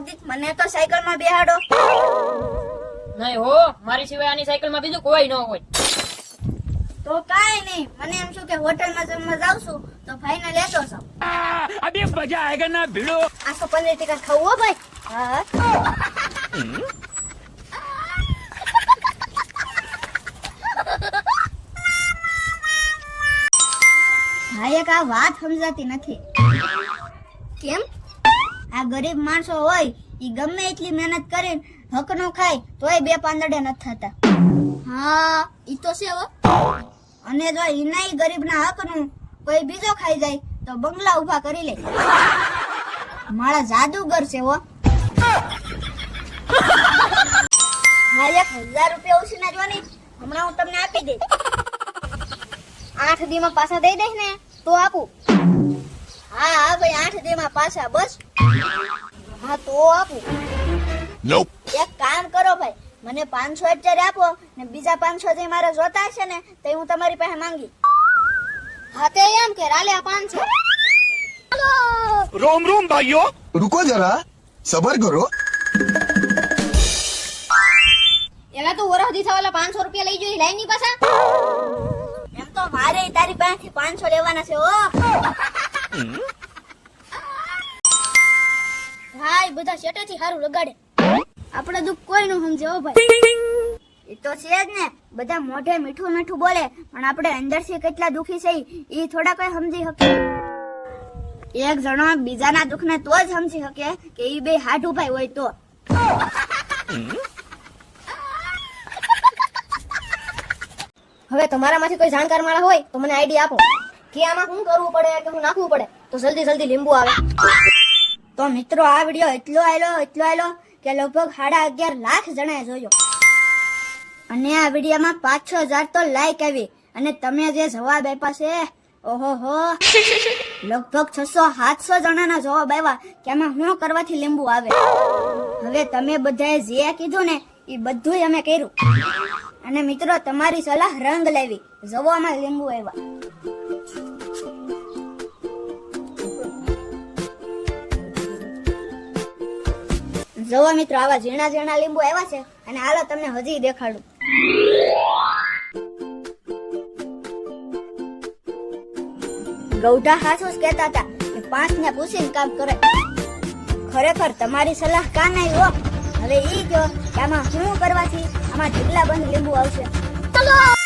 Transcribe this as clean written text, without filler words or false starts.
દીક મને તો સાયકલ માં બેહાડો. નહીં હો, મારી સિવાય આની સાયકલ માં બીજું કોઈ ન હોય. તો કાઈ નહીં, મને એમ શું કે હોટલ માં જમવા જાઉં છું તો ભાઈ ને લેતો છો. अभी मजा आएगा ना भिड़ो. આ તો પનીર ટીકા ખાવું હો ભાઈ. હા ભાઈ એક આ વાત સમજાતી નથી. કેમ? આ ગરીબ માણસો હોય ઈ ગમે એટલી મહેનત કરીને હક નો ખાય તોય બે પાંદડે નથી થતા. હા ઈ તો છે હો. અને જો ઈનાય ગરીબના હક નું કોઈ બીજો ખાઈ જાય તો બંગલા ઉભા કરી લે. મારા જાદુગર છે હો. હા 1000 રૂપિયા ઉછીના જો ને હમણાં હું તમને આપી દઈશ. 8 દી માં પાછા દઈ દઈશ ને તો આપું. હા હા ભાઈ 8 દી માં પાછા બસ. હા તો આપું. Nope. એક કામ કરો ભાઈ, મને 500 અત્યારે આપો ને બીજા 500 જે મારે જોતા હશે ને તે હું તમારી પાસે માંગી. હા તે એમ કે રાલે 500. रोम रोम भाइयों. रुको जरा सबर करो. એલા તો વરહ દીથા વાલા 500 રૂપિયા લઈ જોઈ લાઈ ની પાછા. એમ તો મારે તારી પાસેથી 500 લેવાના છે ઓ. ભાઈ બધા શેટેથી હારું લગાડે. આપણે દુઃખ કોઈ નું સમજે હો ભાઈ. એ તો છે જ ને, બધા મોઢે મીઠું મીઠું બોલે પણ આપણે અંદરથી કેટલા દુખી છે ઈ થોડા કોઈ સમજી શકે. એક જણો બીજાના દુઃખને તો જ સમજી શકે કે ઈ બે હાડું ભાઈ હોય તો. હવે તમારામાંથી કોઈ જાણકાર માણસ હોય તો મને આઈડિયા આપો કે આમાં શું કરવું પડે કે શું નાખવું પડે તો જલ્દી જલ્દી લીંબુ આવે. તો મિત્રો આ વિડિયો એટલો આયલો કે લગભગ 11.5 લાખ જણાએ જોયો. અને આ વિડિયોમાં 5-6 હજાર તો લાઈક આવી. અને તમે જે જવાબ આપ્યા છે ઓહોહો, લગભગ 600-700 જણાના જવાબ આવ્યા કે આમાં શું કરવાથી લીંબુ આવે. હવે તમે બધાએ જે કીધું ને એ બધું અમે કર્યું. અને મિત્રો તમારી સલાહ રંગ લાવી, જવામાં લીંબુ આવ્યા. જવો મિત્રો આવા ઝીણા ઝીણા લીંબુ આવ્યા છે અને હાલો તમને હજી દેખાડું. ગૌઢા હાસુસ કહેતા હતા કે 5 ને પૂછીને કામ કરે. ખરેખર તમારી સલાહ કાન આવી હો. હવે ઈ જો કે આમાં શું કરવાથી આમાં ઢગલા બંધ લીંબુ આવશે. ચલો.